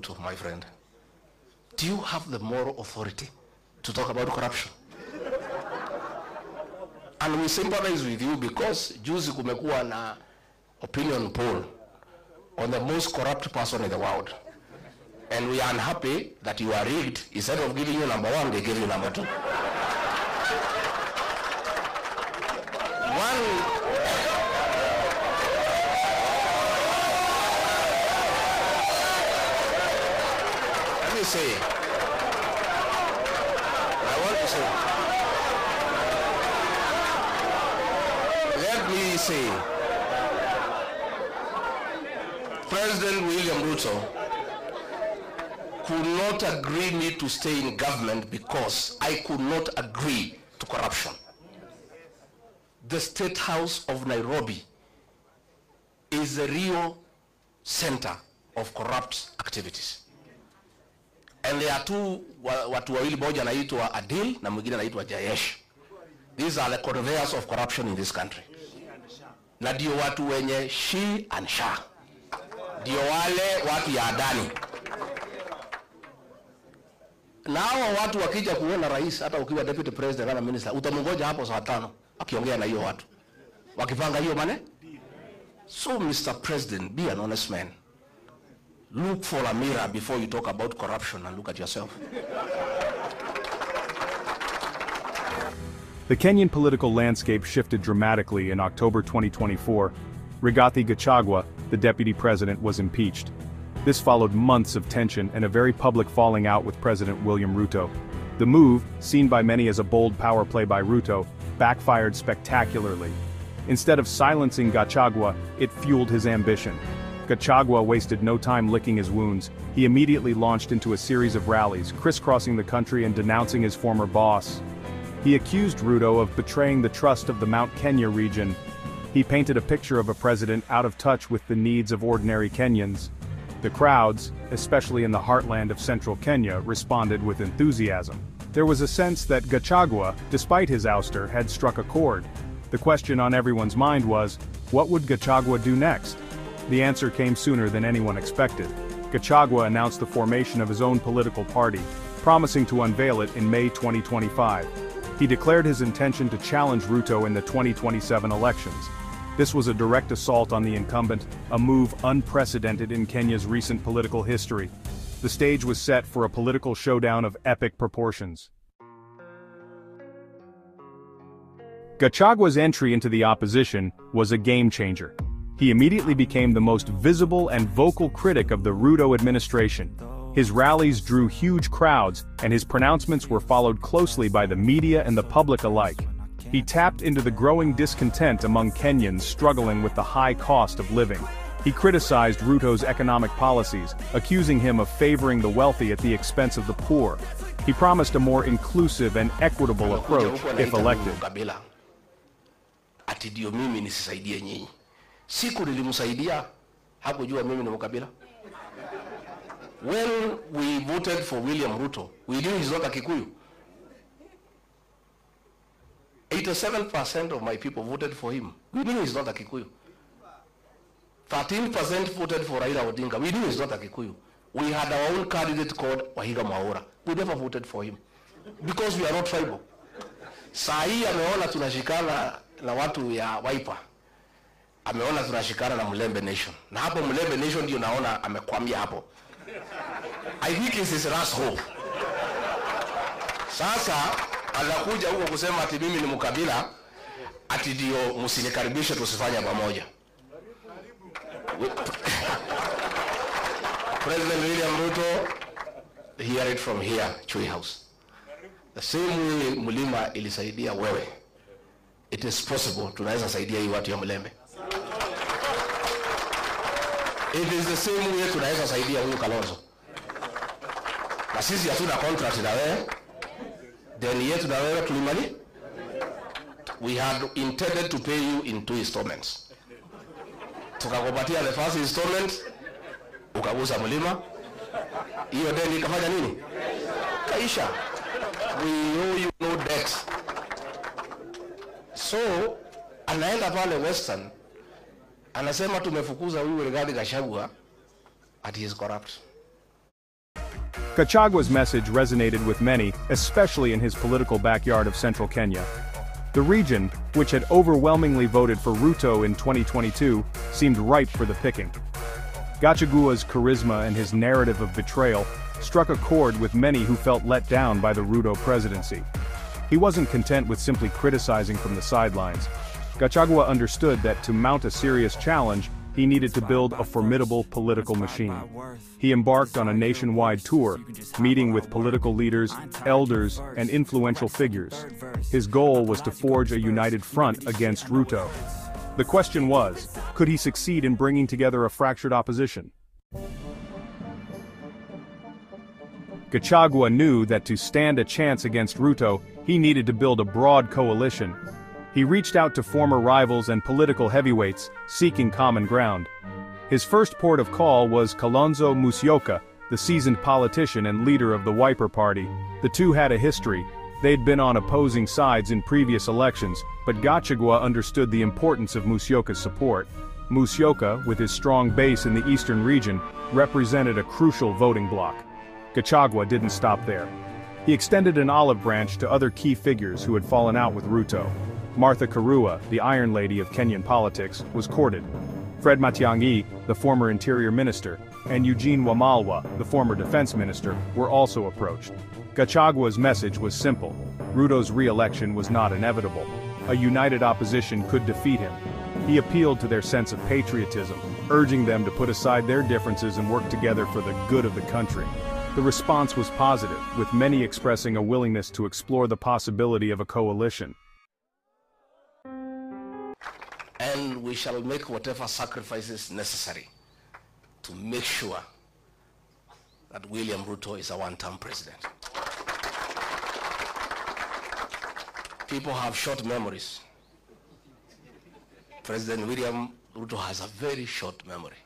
Ruto, my friend, do you have the moral authority to talk about corruption? And we sympathize with you because juzi kumekuwa na opinion poll on the most corrupt person in the world. And we are unhappy that you are rigged. Instead of giving you number 1, they give you number 2. Let me say, I want to say, let me say, President William Ruto could not agree me to stay in government because I could not agree to corruption. The State House of Nairobi is the real center of corrupt activities. And there are two, watu wawili, moja anaitwa Adil na mwingine anaitwa Jayesh. These are the conveyors of corruption in this country. Na ndio watu wenye she and sha. Ndio wale watu ya Adani. Na hawa watu wakija kuona rais, hata ukiwa deputy president na minister, utamungoja hapo saa 5 akiongea na hiyo watu. Wakipanga hiyo mane? So Mr. President, be an honest man. Look for a mirror before you talk about corruption and look at yourself. The Kenyan political landscape shifted dramatically in October 2024. Rigathi Gachagua, the deputy president, was impeached. This followed months of tension and a very public falling out with President William Ruto. The move, seen by many as a bold power play by Ruto, backfired spectacularly. Instead of silencing Gachagua, it fueled his ambition. Gachagua wasted no time licking his wounds. He immediately launched into a series of rallies, crisscrossing the country and denouncing his former boss. He accused Ruto of betraying the trust of the Mount Kenya region. He painted a picture of a president out of touch with the needs of ordinary Kenyans. The crowds, especially in the heartland of central Kenya, responded with enthusiasm. There was a sense that Gachagua, despite his ouster, had struck a chord. The question on everyone's mind was, what would Gachagua do next? The answer came sooner than anyone expected. Gachagua announced the formation of his own political party, promising to unveil it in May 2025. He declared his intention to challenge Ruto in the 2027 elections. This was a direct assault on the incumbent, a move unprecedented in Kenya's recent political history. The stage was set for a political showdown of epic proportions. Gachagua's entry into the opposition was a game-changer. He immediately became the most visible and vocal critic of the Ruto administration. His rallies drew huge crowds, and his pronouncements were followed closely by the media and the public alike. He tapped into the growing discontent among Kenyans struggling with the high cost of living. He criticized Ruto's economic policies, accusing him of favoring the wealthy at the expense of the poor. He promised a more inclusive and equitable approach if elected. Ati ndio mimi nisisaidie nyinyi. Siku nilimsaidia, hakujua mimi ni mkabila. When we voted for William Ruto, we knew he's not a Kikuyu. 87% of my people voted for him. We knew he's not a Kikuyu. 13% voted for Raila Odinga. We knew he's not a Kikuyu. We had our own candidate called Wahiga Mwaura. We never voted for him. Because we are not tribal. Saa hii ameona tunashikana na watu ya Wiper. Ameona tunashikana na Mulembe Nation. Na hapo Mulembe Nation ndio naona amekwamia hapo. I think it's his last hope. Sasa anakuja huko kusema ati mimi ni mkabila, ati ndio msinikaribishe tusifanye pamoja. President William Ruto, hear it from here, Chui House. The same way Mulima ilisaidia wewe, it is possible tunaweza saidia hii watu ya Mulembe. It is the same way tunaweza saidia huyu Kalonzo. Na sisi hatuna contract na wewe, deni yetu na wewe tulimali. We had intended to pay you in 2 installments. Tukakupatia the first installment, ukagusa Mulima. Hiyo deni ikafanya nini? Kaisha. We owe you no debt. So, anaenda pale Western, anasema tumefukuza huyu Rigathi Gachagua, ati he is corrupt. Gachagua's message resonated with many, especially in his political backyard of central Kenya. The region, which had overwhelmingly voted for Ruto in 2022, seemed ripe for the picking. Gachagua's charisma and his narrative of betrayal struck a chord with many who felt let down by the Ruto presidency. He wasn't content with simply criticizing from the sidelines. Gachagua understood that to mount a serious challenge, he needed to build a formidable political machine. He embarked on a nationwide tour, meeting with political leaders, elders, and influential figures. His goal was to forge a united front against Ruto. The question was, could he succeed in bringing together a fractured opposition? Gachagua knew that to stand a chance against Ruto, he needed to build a broad coalition. He reached out to former rivals and political heavyweights, seeking common ground. His first port of call was Kalonzo Musyoka, the seasoned politician and leader of the Wiper Party. The two had a history. They'd been on opposing sides in previous elections, but Gachagua understood the importance of Musyoka's support. Musyoka, with his strong base in the eastern region, represented a crucial voting bloc. Gachagua didn't stop there. He extended an olive branch to other key figures who had fallen out with Ruto. Martha Karua, the Iron Lady of Kenyan politics, was courted. Fred Matiang'i, the former Interior Minister, and Eugene Wamalwa, the former Defense Minister, were also approached. Gachagua's message was simple. Ruto's re-election was not inevitable. A united opposition could defeat him. He appealed to their sense of patriotism, urging them to put aside their differences and work together for the good of the country. The response was positive, with many expressing a willingness to explore the possibility of a coalition. And we shall make whatever sacrifices necessary to make sure that William Ruto is a one-term president. People have short memories. President William Ruto has a very short memory.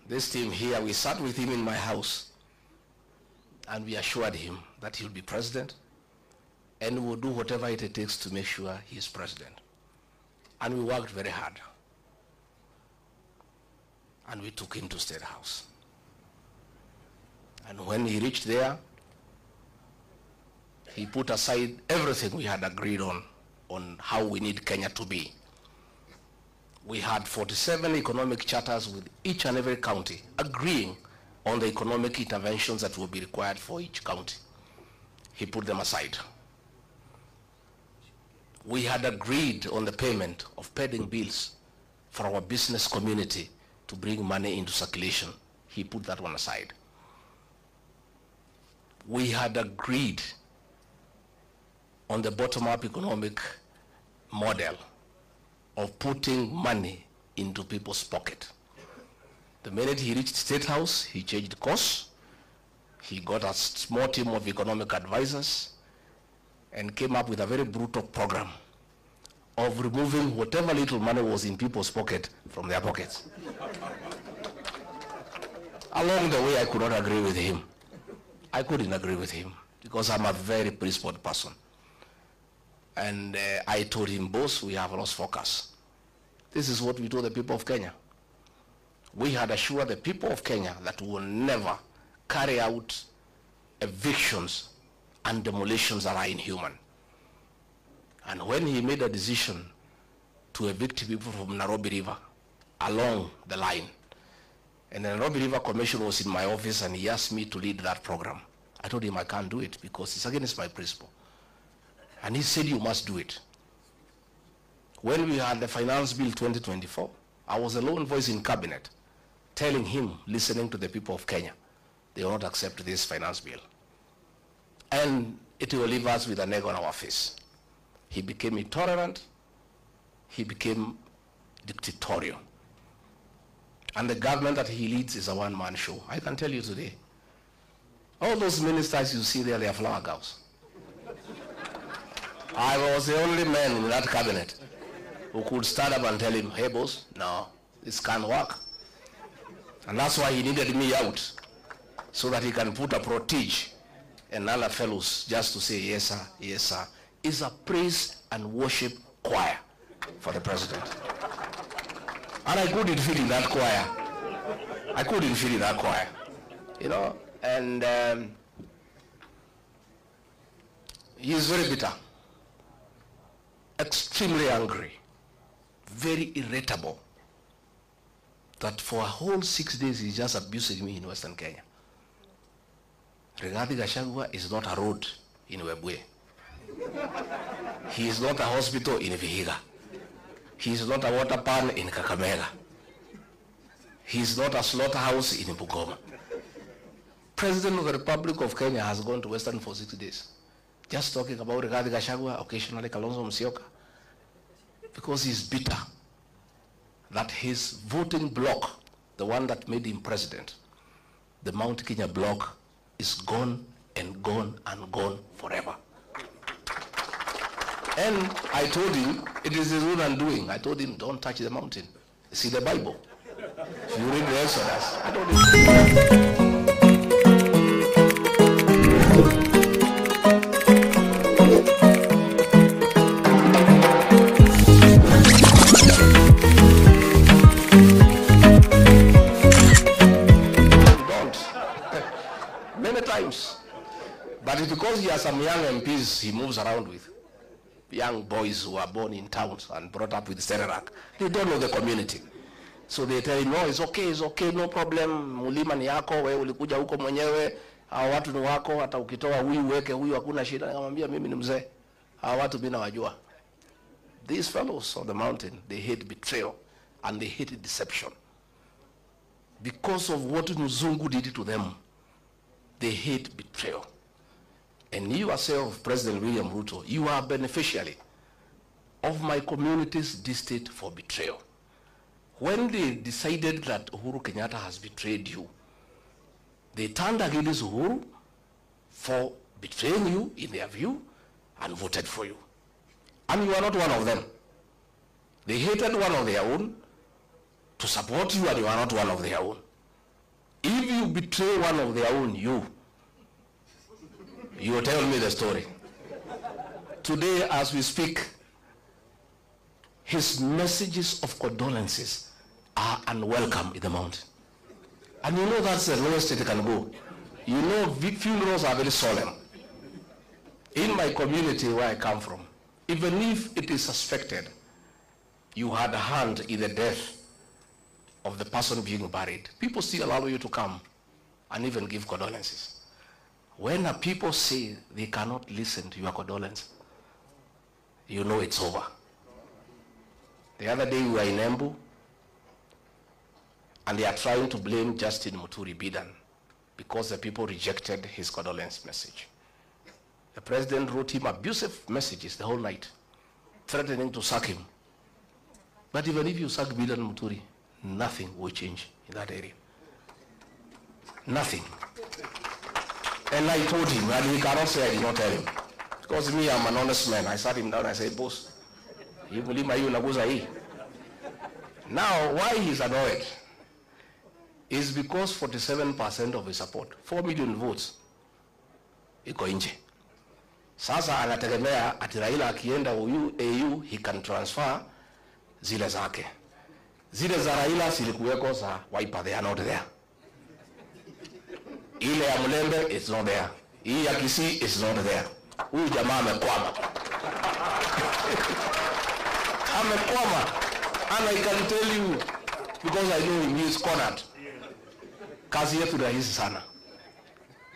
This team here, we sat with him in my house and we assured him that he'll be president and we'll do whatever it takes to make sure he is president. And we worked very hard. And we took him to State House. And when he reached there, he put aside everything we had agreed on how we need Kenya to be. We had 47 economic charters with each and every county agreeing on the economic interventions that will be required for each county. He put them aside. We had agreed on the payment of pending bills for our business community to bring money into circulation. He put that one aside. We had agreed on the bottom-up economic model of putting money into people's pocket. The minute he reached State House, he changed course. He got a small team of economic advisors and came up with a very brutal program of removing whatever little money was in people's pocket from their pockets. Along the way, I could not agree with him. I couldn't agree with him because I'm a very principled person. And I told him, boss, we have lost focus. This is what we told the people of Kenya. We had assured the people of Kenya that we will never carry out evictions and demolitions that are inhuman. And when he made a decision to evict people from Nairobi River along the line, and the Nairobi River Commission was in my office and he asked me to lead that program, I told him I can't do it because it's against my principle. And he said, you must do it. When we had the Finance Bill 2024, I was a lone voice in cabinet telling him, listening to the people of Kenya, they will not accept this finance bill. And it will leave us with an egg on our face. He became intolerant. He became dictatorial. And the government that he leads is a one-man show. I can tell you today, all those ministers you see there, they are flower girls. I was the only man in that cabinet who could stand up and tell him, hey boss, no, this can't work. And that's why he needed me out, so that he can put a protege and other fellows just to say, yes sir, yes sir. It's a praise and worship choir for the president. And I couldn't fit in that choir. I couldn't fit in that choir. You know, And he is very bitter, extremely angry, very irritable, that for a whole 6 days he's just abusing me in Western Kenya. Rigathi Gachagua is not a road in Webuye. He is not a hospital in Vihiga. He is not a water pan in Kakamega. He is not a slaughterhouse in Bungoma. President of the Republic of Kenya has gone to Western for 6 days, just talking about Rigathi Gachagua, occasionally Kalonzo Musyoka, because he's bitter that his voting bloc, the one that made him president, the Mount Kenya bloc, is gone and gone and gone forever. And I told him, it is his own undoing. I told him, don't touch the mountain. See the Bible. If you read the Exodus, I told him. Many times. But it's because he has some young MPs he moves around with. Young boys who are born in towns and brought up with Serelak. They don't know the community. So they tell him, no, it's okay, no problem. Mulima ni yako, wewe ulikuja huko mwenyewe. Hawa watu ni wako, hata ukitoa huyu weke huyu hakuna shida. Nikamwambia mimi ni mzee. Hawa watu mimi nawajua. These fellows on the mountain, they hate betrayal and they hate deception. Because of what Mzungu did to them, they hate betrayal. And you yourself, President William Ruto, you are a beneficiary of my community's distaste for betrayal. When they decided that Uhuru Kenyatta has betrayed you, they turned against Uhuru for betraying you in their view and voted for you. And you are not one of them. They hated one of their own to support you, and you are not one of their own. If you betray one of their own, you will tell me the story. Today, as we speak, his messages of condolences are unwelcome in the mountain. And you know that's the lowest it can go. You know funerals are very solemn. In my community where I come from, even if it is suspected you had a hand in the death of the person being buried, people still allow you to come and even give condolences. When people say they cannot listen to your condolence, you know it's over. The other day we were in Embu, and they are trying to blame Justin Muturi Bidan because the people rejected his condolence message. The president wrote him abusive messages the whole night, threatening to sack him. But even if you sack Bidan Muturi, nothing will change in that area. Nothing. And I told him, and he cannot say I did not tell him. Because me, I'm an honest man. I sat him down and I said, boss, you believe my now, why he's annoyed is because 47% of his support, 4 million votes, iko nje. Sasa anategemea ati Raila akienda AU, he can transfer zile zake. Zile za Raila zilikuweko za Wiper, they are not there. Ile ya Mlembe, it's not there. Hii ya Kisii, it's not there. Huyu jamaa amekwama. Amekwama. And I can tell you, because I know him, he is cornered. Kazi yetu rahisi sana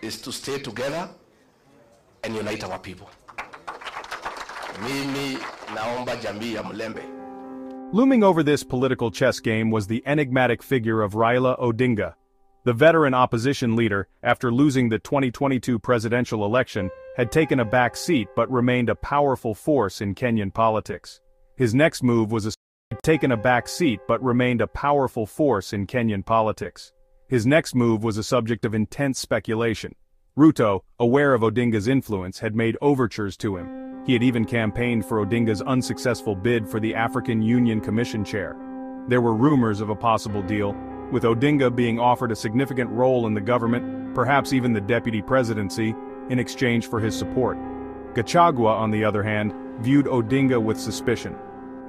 is to stay together and unite our people. Mimi naomba jamii ya Mlembe. Looming over this political chess game was the enigmatic figure of Raila Odinga. The veteran opposition leader, after losing the 2022 presidential election, had taken a back seat but remained a powerful force in Kenyan politics. His next move was a subject of intense speculation. Ruto, aware of Odinga's influence, had made overtures to him. He had even campaigned for Odinga's unsuccessful bid for the African Union Commission chair. There were rumors of a possible deal, with Odinga being offered a significant role in the government, perhaps even the deputy presidency, in exchange for his support. Gachagua, on the other hand, viewed Odinga with suspicion.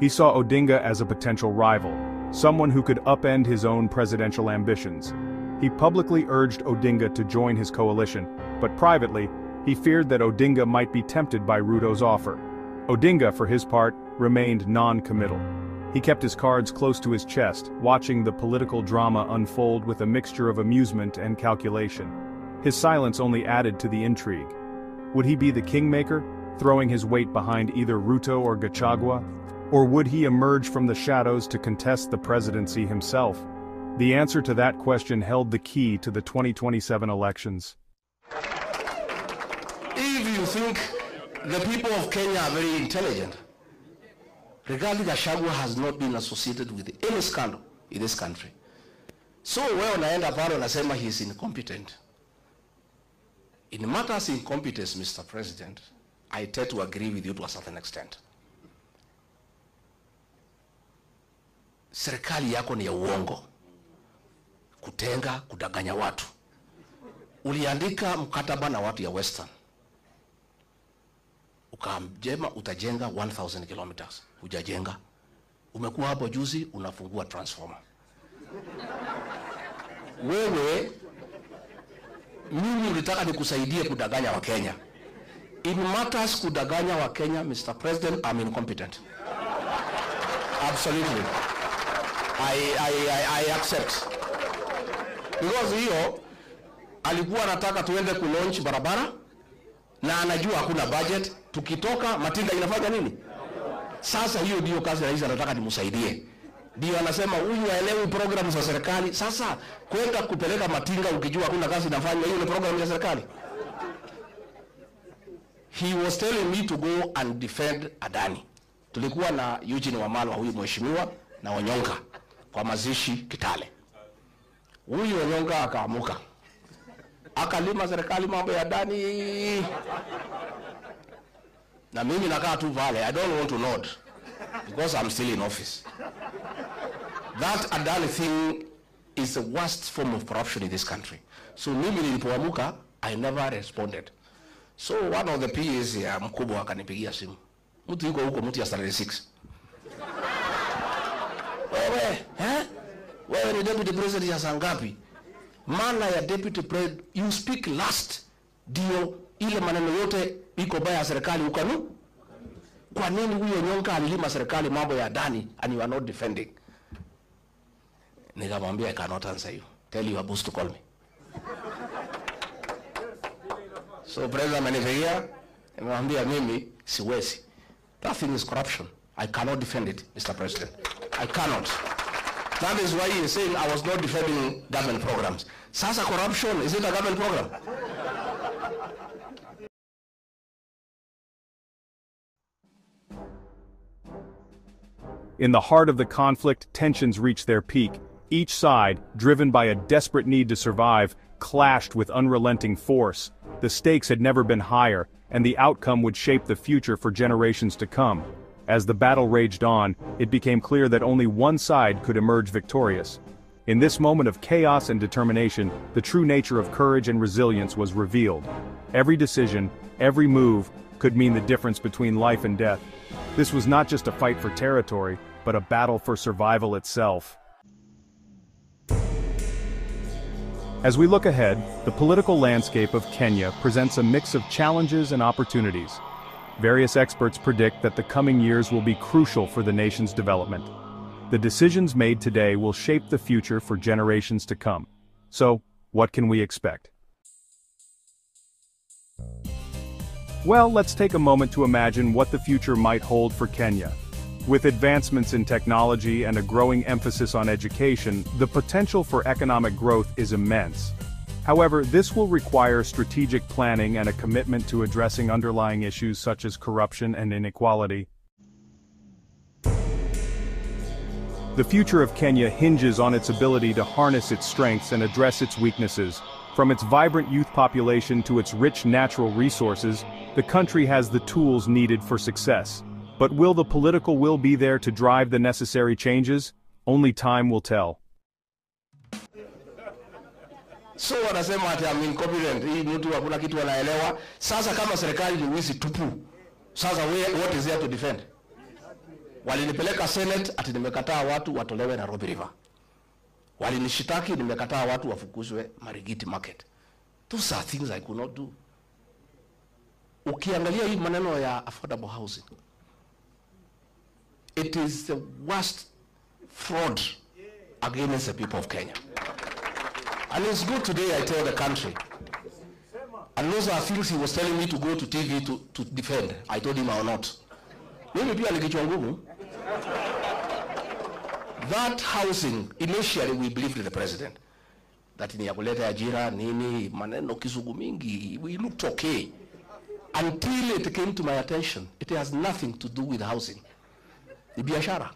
He saw Odinga as a potential rival, someone who could upend his own presidential ambitions. he publicly urged Odinga to join his coalition, but privately, he feared that Odinga might be tempted by Ruto's offer. Odinga, for his part, remained non-committal. He kept his cards close to his chest, watching the political drama unfold with a mixture of amusement and calculation. His silence only added to the intrigue. Would he be the kingmaker, throwing his weight behind either Ruto or Gachagua? Or would he emerge from the shadows to contest the presidency himself? The answer to that question held the key to the 2027 elections. If you think the people of Kenya are very intelligent, Rigathi Gachagua has not been associated with any scandal in this country. So wewe unaenda pale unasema he is incompetent. In matters of incompetence, Mr. President, I tend to agree with you to a certain extent. Serikali yako ni ya uongo. Kutenga, kudanganya watu. Uliandika mkataba na watu ya Western. Ukamjema utajenga 1000 kilometers. Hujajenga. Umekuwa hapo juzi unafungua transformer. Wewe mimi ulitaka nikusaidie kudanganya wa Kenya. In matters kudanganya wa Kenya, Mr. President, I'm incompetent. Absolutely. I accept. Because hiyo alikuwa anataka tuende kulaunch barabara na anajua hakuna budget, tukitoka matinga inafanya nini? Sasa hiyo ndio kazi rais anataka nimsaidie. Ndio anasema huyu haelewi program za serikali. Sasa kwenda kupeleka matinga ukijua hakuna kazi inafanywa, hiyo ni program ya serikali. He was telling me to go and defend Adani. Tulikuwa na Eugene Wamalwa, huyu mheshimiwa, na Onyonga kwa mazishi Kitale. Huyu Onyonga akaamuka, akalima serikali mambo ya Adani, na mimi nakaa tu pale. I don't want to nod because I'm still in office. That Adani thing is the worst form of corruption in this country. So mimi nilipoamuka, I never responded. So one of the PAs ya mkubwa akanipigia simu. Mtu yuko huko, mtu ya 36. Wewe ni deputy president ya saa ngapi? Maana ya deputy president, you speak last. Dio ile maneno yote iko baya ya serikali ukanu. Kwa nini huyo Nyonka alilima serikali mambo ya Adani and you are not defending? Nikamwambia I cannot answer you. Tell your boss to call me. So president amenipigia, nimemwambia mimi siwezi. That thing is corruption. I cannot defend it, Mr. President. I cannot. That is why he is saying I was not defending government programs. Sasa corruption, is it a government program? In the heart of the conflict, tensions reached their peak. Each side, driven by a desperate need to survive, clashed with unrelenting force. The stakes had never been higher, and the outcome would shape the future for generations to come. As the battle raged on, it became clear that only one side could emerge victorious. In this moment of chaos and determination, the true nature of courage and resilience was revealed. Every decision, every move, could mean the difference between life and death. This was not just a fight for territory, but a battle for survival itself. As we look ahead, the political landscape of Kenya presents a mix of challenges and opportunities. Various experts predict that the coming years will be crucial for the nation's development. The decisions made today will shape the future for generations to come. So, what can we expect? Well, let's take a moment to imagine what the future might hold for Kenya. With advancements in technology and a growing emphasis on education, the potential for economic growth is immense. However, this will require strategic planning and a commitment to addressing underlying issues such as corruption and inequality. The future of Kenya hinges on its ability to harness its strengths and address its weaknesses. From its vibrant youth population to its rich natural resources, the country has the tools needed for success. But will the political will be there to drive the necessary changes? Only time will tell. So wanasema ati I'm incompetent, hii mtu hakuna kitu anaelewa. Sasa kama serikali ni wizi tupu, sasa what is there to defend? Walinipeleka Senate ati nimekataa watu watolewe Nairobi River. Walinishitaki nimekataa watu wafukuzwe Marigiti market. Those are things I could not do. Ukiangalia hii maneno ya affordable housing, it is the worst fraud against the people of Kenya. And it's good today I tell the country. And those are things he was telling me to go to TV to defend. I told him I will not. Mimi pia nikichwa ngumu. That housing, initially we believed in the president. That ni ya kuleta ajira, nini, maneno kizungu mingi, we looked okay. Until it came to my attention, it has nothing to do with housing. Ni biashara.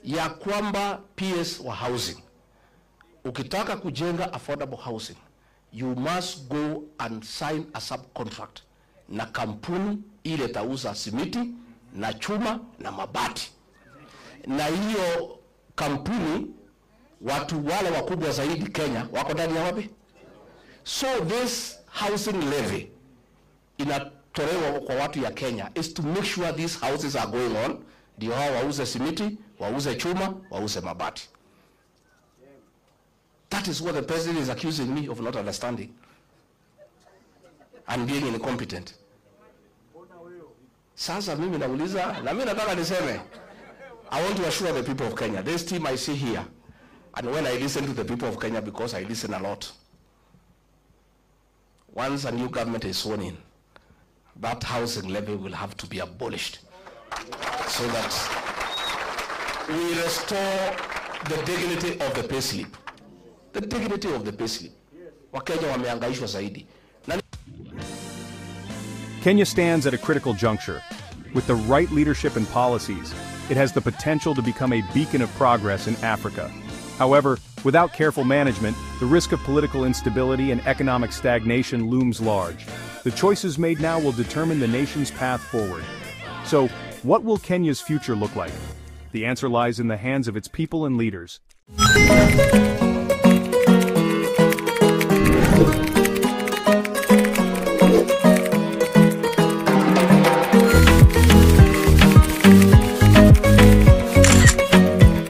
Ya kwamba PS wa housing. Ukitaka kujenga affordable housing, you must go and sign a subcontract na kampuni ile tauza simiti na chuma na mabati. Na hiyo kampuni watu wale wakubwa zaidi Kenya wako ndani ya wapi? So this housing levy inatolewa kwa watu ya Kenya is to make sure these houses are going on, ndio hao wauze simiti, wauze chuma, wauze mabati. That is what the president is accusing me of not understanding and being incompetent. Sasa mimi nauliza, na mimi nataka niseme, I want to assure the people of Kenya, this team I see here, and when I listen to the people of Kenya, because I listen a lot, once a new government is sworn in, that housing levy will have to be abolished so that we restore the dignity of the payslip. The dignity of the payslip. Wakenya wamehangaishwa zaidi. Kenya stands at a critical juncture. With the right leadership and policies, it has the potential to become a beacon of progress in Africa. However, without careful management, the risk of political instability and economic stagnation looms large. The choices made now will determine the nation's path forward. So, what will Kenya's future look like? The answer lies in the hands of its people and leaders.